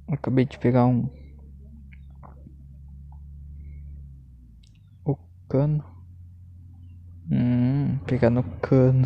Acabei de pegar o cano. Pegar no cano.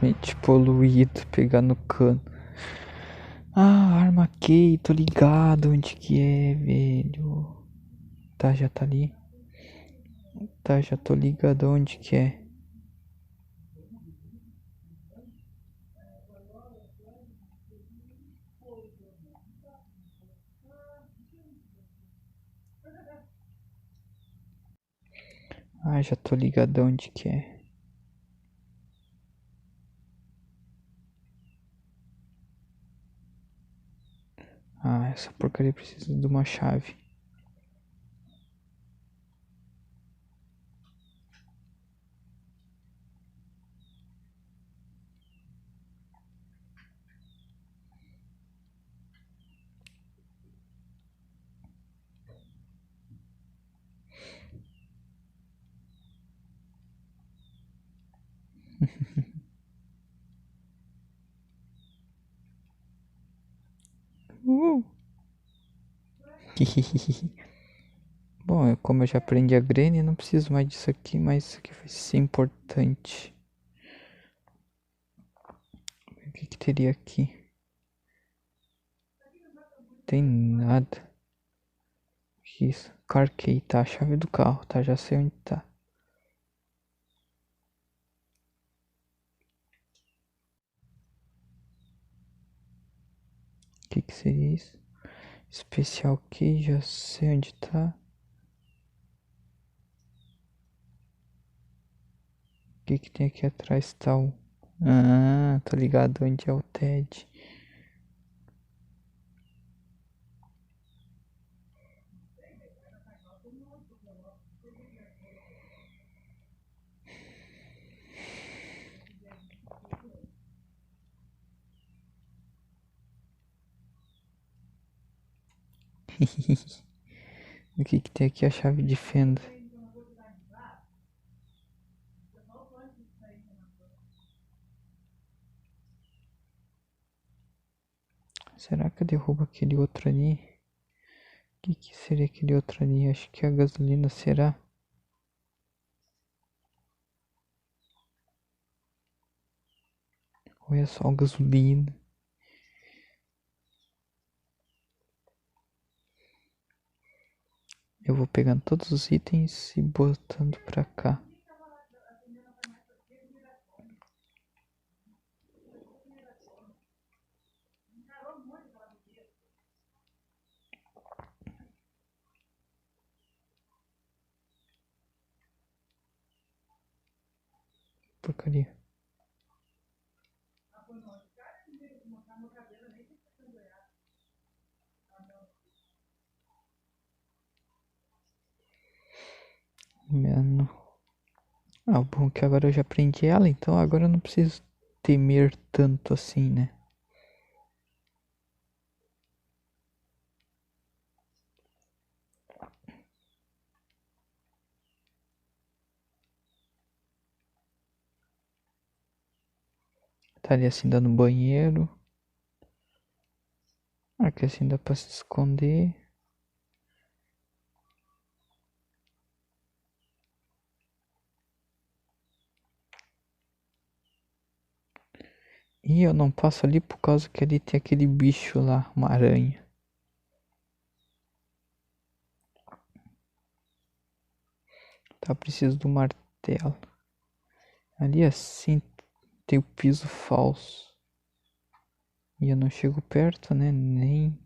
Mente poluído, pegar no cano. Ah, arma key, tô ligado onde que é, velho. Tá, já tá ali. Tá, já tô ligado onde que é. Ah, já tô ligado onde que é. Ah, essa porcaria precisa de uma chave. Uh. Bom, como eu já aprendi a Granny, não preciso mais disso aqui, mas isso aqui vai ser importante. O que que teria aqui? Tem nada. Isso. Car key, tá? A chave do carro, tá? Já sei onde tá. O que que seria isso? Especial key, já sei onde tá. O que que tem aqui atrás, tal? Ah, tô ligado onde é o Ted. O que que tem aqui? A chave de fenda. Será que eu derrubo aquele outro ali? O que que seria aquele outro ali? Acho que é a gasolina, será? Ou é só gasolina? Eu vou pegando todos os itens e botando pra cá. Porcaria. Mano. Ah, o bom é que agora eu já aprendi ela, então agora eu não preciso temer tanto assim, né? Estaria assim dando banheiro. Aqui assim dá pra se esconder. E eu não passo ali por causa que ali tem aquele bicho lá, uma aranha. Tá, preciso do martelo. Ali assim tem o piso falso. E eu não chego perto, né? Nem.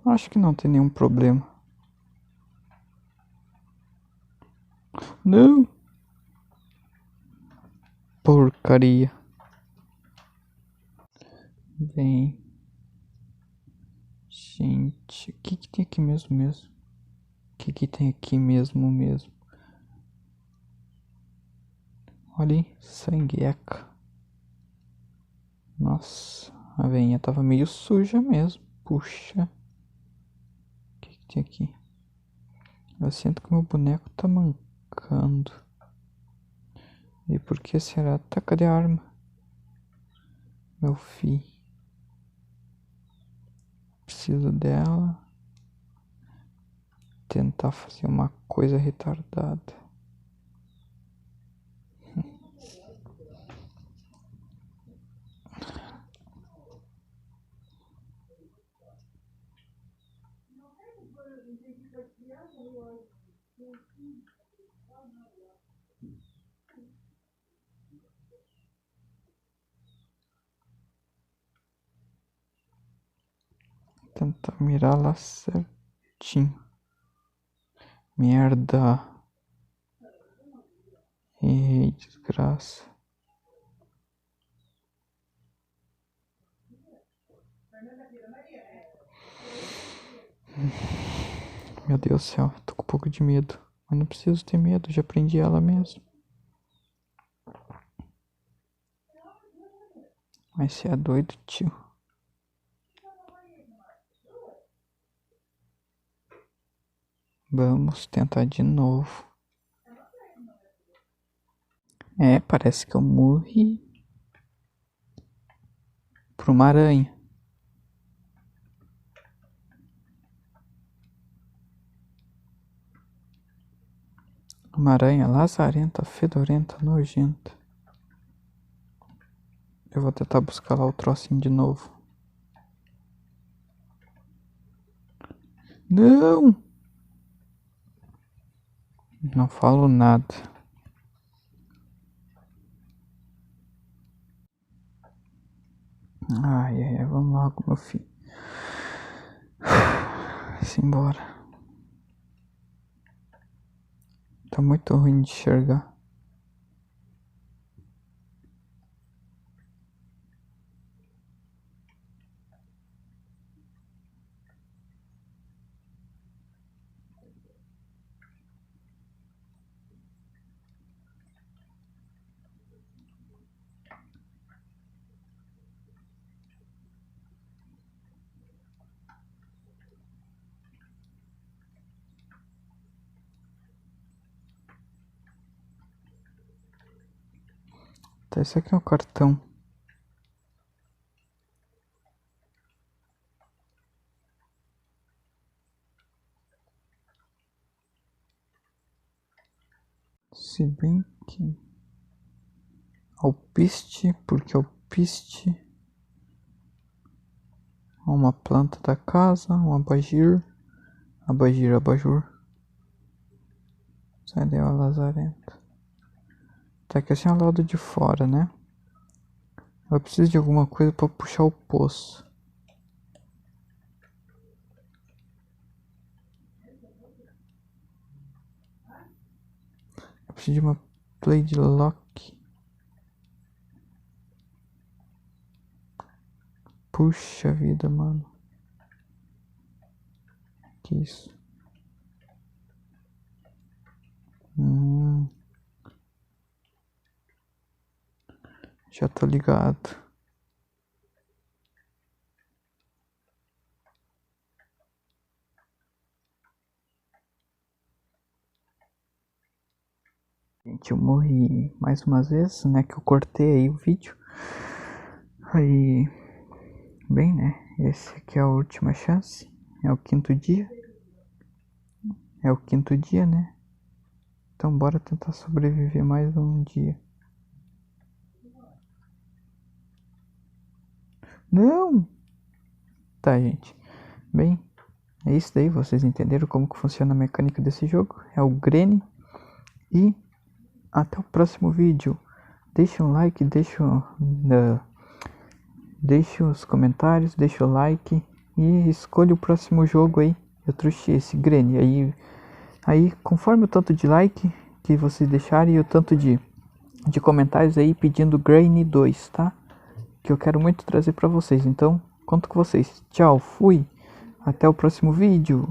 Acho que não tem nenhum problema. Não! Porcaria. Vem. gente. O que que tem aqui mesmo? O que que tem aqui mesmo? Olha aí, sangueca. Nossa, a veinha tava meio suja mesmo. Puxa. O que que tem aqui? Eu sinto que meu boneco tá mancando. E por que será? Tá, cadê a arma? Meu filho. Preciso dela. Tentar fazer uma coisa retardada. Tentar mirar lá certinho. Merda. Ei, desgraça. Meu Deus do céu, tô com um pouco de medo. Mas não preciso ter medo, já prendi ela mesmo. Mas você é doido, tio. Vamos tentar de novo. É, parece que eu morri por uma aranha. Uma aranha lazarenta, fedorenta, nojenta. Eu vou tentar buscar lá o trocinho de novo. Não! Não falo nada. Ai, vamos logo, meu filho. Simbora. Tá muito ruim de enxergar. Tá, esse aqui é o cartão. Se bem que... Alpiste, porque alpiste... Uma planta da casa, um abajur. Abajur. Sai daí, ó, lazarento. Tá aqui assim ao lado de fora, né? Eu preciso de alguma coisa pra puxar o poço. Eu preciso de uma blade lock. Puxa vida, mano. Que isso? Já tô ligado. Gente, eu morri mais umas vezes, né? Que eu cortei aí o vídeo. Aí... Bem, né? Esse aqui é a última chance. É o quinto dia. Né? Então bora tentar sobreviver mais um dia. Não! Tá, gente. Bem, é isso daí. Vocês entenderam como que funciona a mecânica desse jogo. É o Granny. E até o próximo vídeo. Deixa um like, deixa os comentários, deixa o like. E escolha o próximo jogo aí. Eu trouxe esse Granny. Aí conforme o tanto de like que vocês deixarem e o tanto de comentários aí pedindo Granny 2, tá? Que eu quero muito trazer pra vocês. Então, conto com vocês. Tchau, fui! Até o próximo vídeo.